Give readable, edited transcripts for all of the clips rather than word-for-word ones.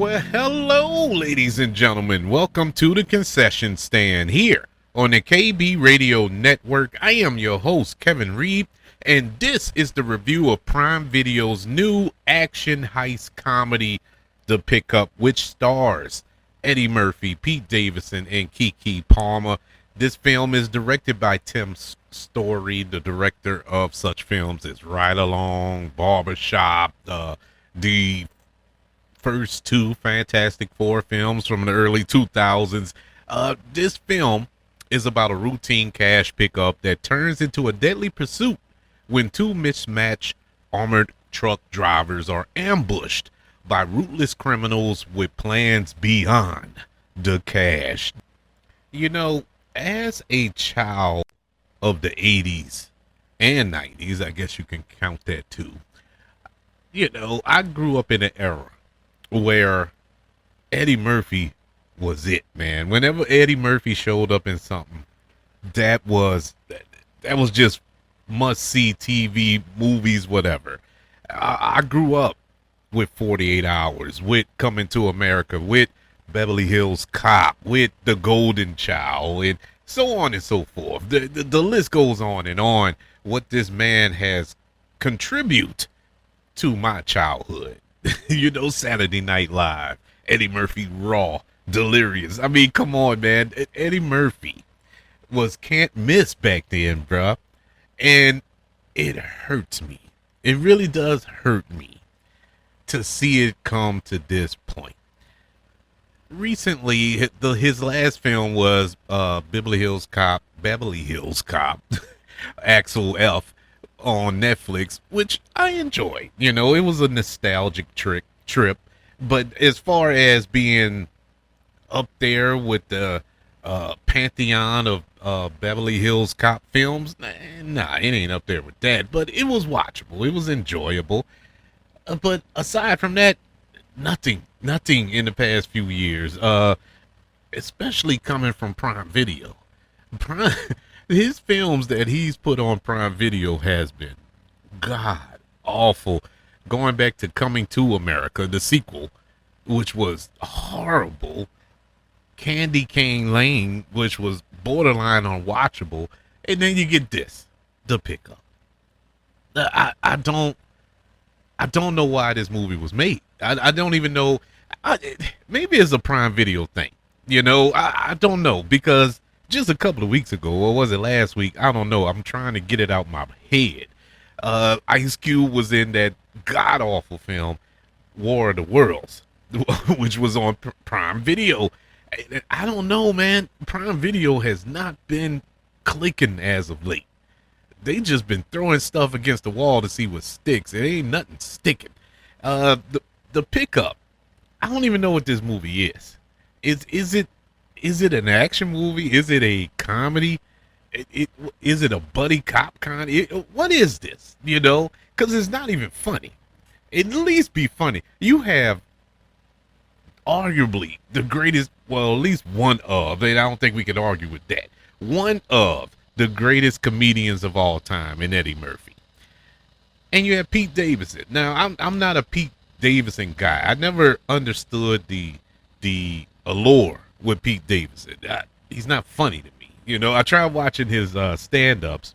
Well, hello, ladies and gentlemen. Welcome to the concession stand here on the KB Radio Network. I am your host, Kevin Reed, and this is the review of Prime Video's new action heist comedy, The Pickup, which stars Eddie Murphy, Pete Davidson, and Keke Palmer. This film is directed by Tim Story, the director of such films as Ride Along, Barbershop, the first two Fantastic Four films from the early 2000s. This film is about a routine cash pickup that turns into a deadly pursuit when two mismatched armored truck drivers are ambushed by ruthless criminals with plans beyond the cash. You know, as a child of the 80s and 90s, I guess you can count that too. You know, I grew up in an era where Eddie Murphy was it, man. Whenever Eddie Murphy showed up in something, that was just must see TV, movies, whatever. I grew up with 48 Hours, with Coming to America, with Beverly Hills Cop, with The Golden Child, and so on and so forth. The list goes on and on. What this man has contributed to my childhood. You know, Saturday Night Live, Eddie Murphy Raw, Delirious. I mean, come on, man. Eddie Murphy was can't miss back then, bruh. And it hurts me. It really does hurt me to see it come to this point. Recently, his last film was Beverly Hills Cop, Axel F. on Netflix, which I enjoyed. You know, it was a nostalgic trip, but as far as being up there with the pantheon of Beverly Hills Cop films, nah, it ain't up there with that. But it was watchable, it was enjoyable. But aside from that, nothing in the past few years, especially coming from Prime Video. His films that he's put on Prime Video has been god awful. Going back to Coming to America, the sequel, which was horrible. Candy Cane Lane, which was borderline unwatchable. And then you get this, The Pickup. I don't know why this movie was made. I don't even know. Maybe it's a Prime Video thing. You know, I don't know, because just a couple of weeks ago, or was it last week? I don't know. I'm trying to get it out my head. Ice Cube was in that god-awful film, War of the Worlds, which was on Prime Video. I don't know, man. Prime Video has not been clicking as of late. They just been throwing stuff against the wall to see what sticks. It ain't nothing sticking. The Pickup. I don't even know what this movie is. Is it an action movie? Is it a comedy? Is it a buddy cop kind? What is this? You know, because it's not even funny. At least be funny. You have arguably the greatest, well, at least one of, and I don't think we could argue with that, one of the greatest comedians of all time in Eddie Murphy. And you have Pete Davidson. Now, I'm not a Pete Davidson guy. I never understood the allure with Pete Davidson. He's not funny to me. You know, I tried watching his stand-ups,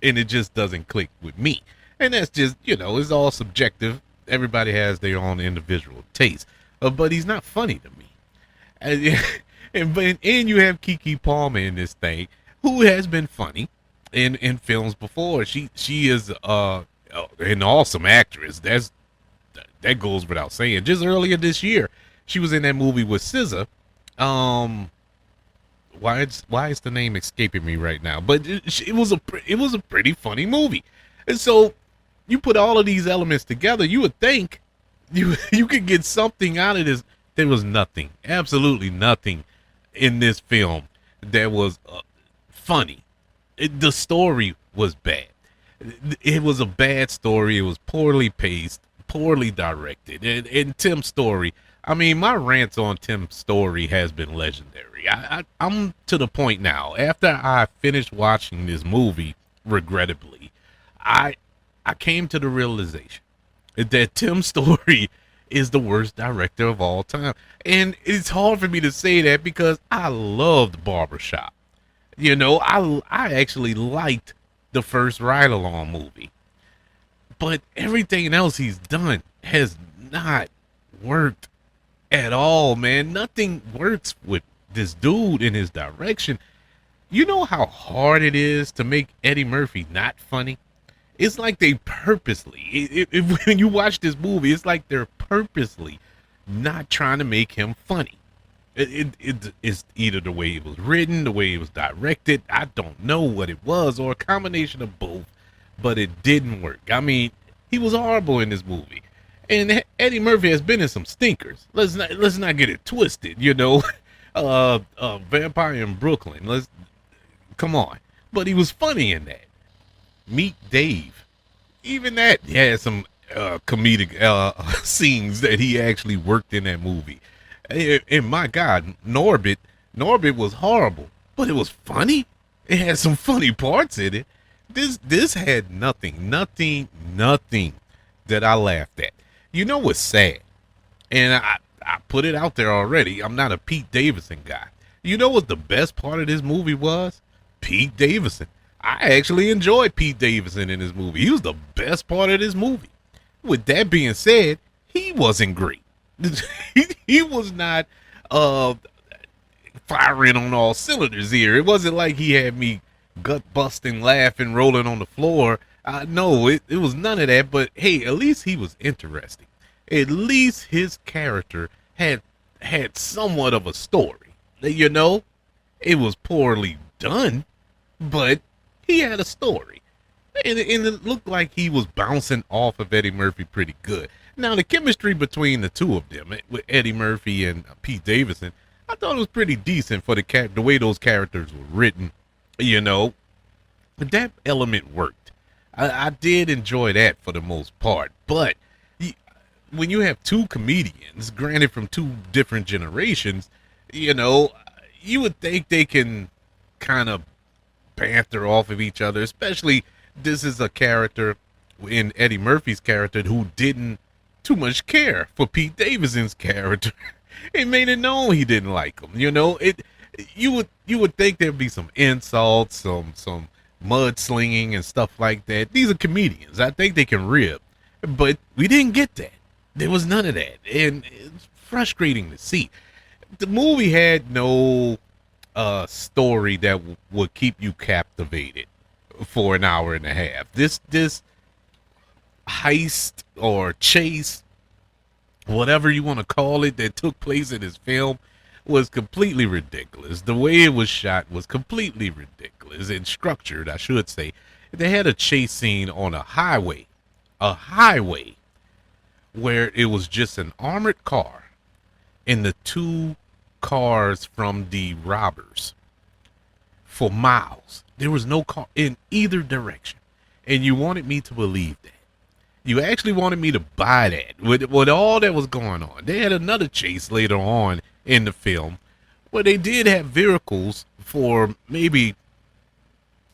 and it just doesn't click with me. And that's just, you know, it's all subjective. Everybody has their own individual taste. But he's not funny to me. And you have Keke Palmer in this thing, who has been funny in films before. She is an awesome actress. That goes without saying. Just earlier this year, she was in that movie with SZA. Why is the name escaping me right now? But it was a pretty funny movie. And so you put all of these elements together, you would think you could get something out of this. There was nothing, absolutely nothing in this film that was funny. The story was bad. It was a bad story. It was poorly paced, poorly directed. And Tim Story, I mean, my rants on Tim Story has been legendary. I'm to the point now, after I finished watching this movie, regrettably, I came to the realization that Tim Story is the worst director of all time. And it's hard for me to say that because I loved Barbershop. I actually liked the first Ride Along movie. But everything else he's done has not worked at all, man. Nothing works with this dude in his direction. You know how hard it is to make Eddie Murphy not funny? It's like they purposely, when you watch this movie, it's like they're purposely not trying to make him funny. It's either the way it was written, the way it was directed. I don't know what it was, or a combination of both, but it didn't work. I mean, he was horrible in this movie. And Eddie Murphy has been in some stinkers. Let's not get it twisted, Vampire in Brooklyn. Come on. But he was funny in that. Meet Dave. Even that had some comedic scenes that he actually worked in that movie. And my God, Norbit was horrible, but it was funny. It had some funny parts in it. This had nothing that I laughed at. You know what's sad? And I put it out there already. I'm not a Pete Davidson guy. You know what the best part of this movie was? Pete Davidson. I actually enjoyed Pete Davidson in this movie. He was the best part of this movie. With that being said, he wasn't great. he was not firing on all cylinders here. It wasn't like he had me gut busting, laughing, rolling on the floor. No, it was none of that. But hey, at least he was interesting. At least his character had somewhat of a story. It was poorly done, but he had a story. And it looked like he was bouncing off of Eddie Murphy pretty good. Now, the chemistry between the two of them, with Eddie Murphy and Pete Davidson, I thought it was pretty decent for the way those characters were written. That element worked. I did enjoy that for the most part. But when you have two comedians, granted from two different generations, you would think they can kind of banter off of each other, especially this is a character in Eddie Murphy's character who didn't too much care for Pete Davidson's character. It made it known he didn't like him. You would think there'd be some insults, some mudslinging and stuff like that. These are comedians. I think they can rib, but we didn't get that. There was none of that, and it's frustrating to see. The movie had no story that would keep you captivated for an hour and a half. This heist or chase, whatever you want to call it, that took place in this film was completely ridiculous. The way it was shot was completely ridiculous and structured, I should say. They had a chase scene on a highway where it was just an armored car and the two cars from the robbers for miles. There was no car in either direction. And you wanted me to believe that. You actually wanted me to buy that with all that was going on. They had another chase later on in the film where they did have vehicles for maybe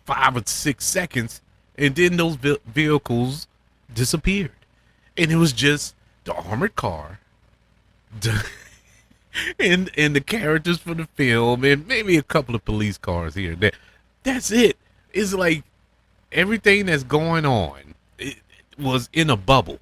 5 or 6 seconds, and then those vehicles disappeared. And it was just the armored car and the characters for the film and maybe a couple of police cars here and there. That's it. It's like everything that's going on was in a bubble,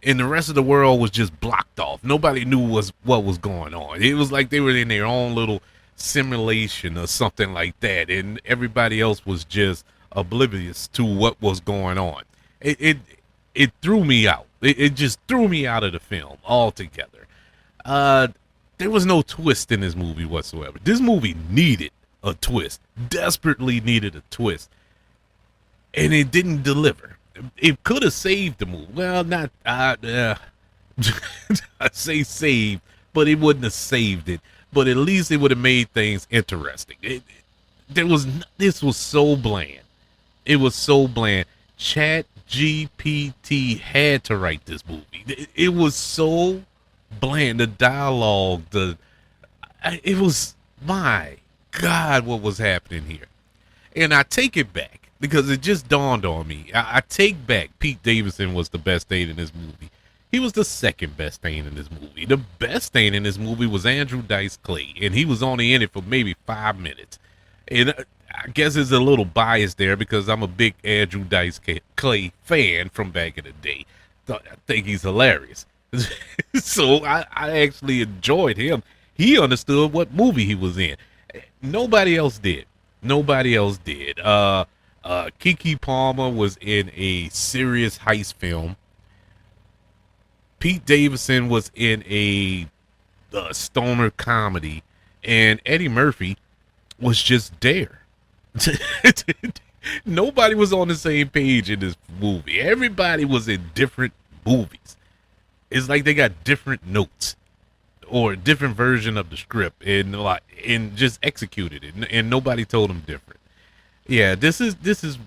and the rest of the world was just blocked off. Nobody knew what was going on. It was like they were in their own little simulation or something like that, and everybody else was just oblivious to what was going on. It threw me out. It just threw me out of the film altogether. There was no twist in this movie whatsoever. This movie needed a twist, desperately needed a twist, and it didn't deliver. It could have saved the movie. Well, not I say saved, but it wouldn't have saved it. But at least it would have made things interesting. This was so bland. It was so bland. Chat GPT had to write this movie. It was so bland. The dialogue, it was, my God, what was happening here? And I take it back, because it just dawned on me. I take back Pete Davidson was the best date in this movie. He was the second best thing in this movie. The best thing in this movie was Andrew Dice Clay, and he was only in it for maybe 5 minutes. And I guess it's a little biased there because I'm a big Andrew Dice Clay fan from back in the day. I think he's hilarious. So I actually enjoyed him. He understood what movie he was in. Nobody else did. Nobody else did. Keke Palmer was in a serious heist film. Pete Davidson was in a stoner comedy, and Eddie Murphy was just there. Nobody was on the same page in this movie. Everybody was in different movies. It's like they got different notes or a different version of the script and just executed it, and nobody told them different. Yeah, this is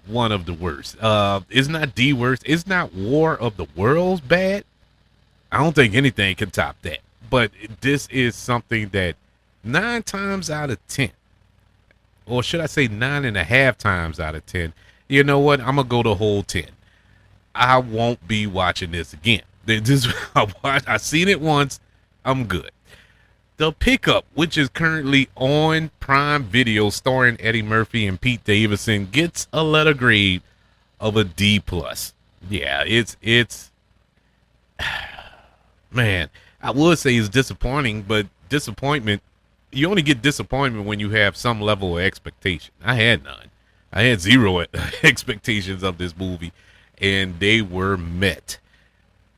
one of the worst. It's not the worst. It's not War of the Worlds bad. I don't think anything can top that. But this is something that 9 times out of 10, or should I say 9.5 times out of 10, you know what? I'm going to go the whole 10. I won't be watching this again. I seen it once. I'm good. The Pickup, which is currently on Prime Video, starring Eddie Murphy and Pete Davidson, gets a letter grade of a D+. Yeah, it's man, I would say it's disappointing, but disappointment, you only get disappointment when you have some level of expectation. I had none. I had zero expectations of this movie, and they were met.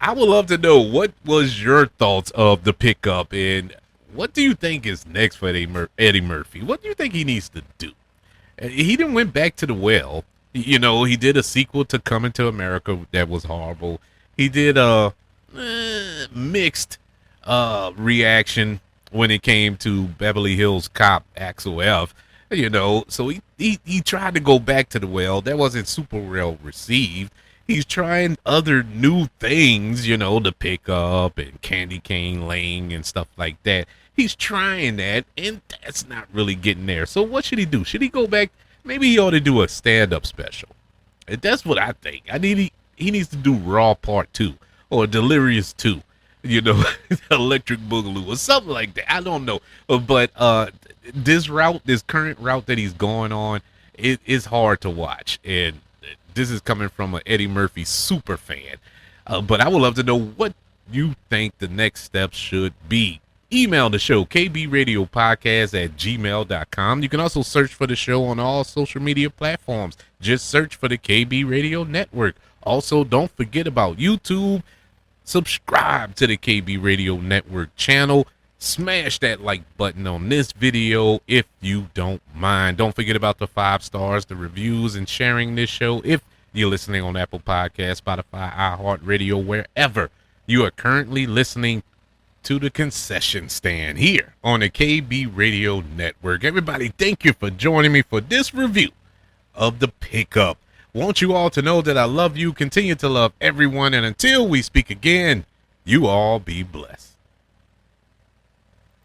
I would love to know, what was your thoughts of The Pickup, and what do you think is next for Eddie Murphy? What do you think he needs to do? He didn't went back to the well. You know, he did a sequel to Coming to America that was horrible. He did a mixed reaction when it came to Beverly Hills Cop Axel F. You know, so he tried to go back to the well. That wasn't super well received. He's trying other new things, you know, The Pickup and Candy Cane Lane and stuff like that. He's trying that, and that's not really getting there. So what should he do? Should he go back? Maybe he ought to do a stand-up special. And that's what I think. He needs to do Raw Part 2 or Delirious 2, you know, Electric Boogaloo or something like that. I don't know. But this current route that he's going on, it is hard to watch. And this is coming from an Eddie Murphy super fan. But I would love to know what you think the next steps should be. Email the show, kbradiopodcast@gmail.com. You can also search for the show on all social media platforms. Just search for the KB Radio Network. Also, don't forget about YouTube. Subscribe to the KB Radio Network channel. Smash that like button on this video if you don't mind. Don't forget about the 5 stars, the reviews, and sharing this show if you're listening on Apple Podcasts, Spotify, iHeartRadio, wherever you are currently listening to the concession stand here on the KB Radio Network. Everybody, thank you for joining me for this review of The Pickup. Want you all to know that I love you, continue to love everyone, and until we speak again, you all be blessed.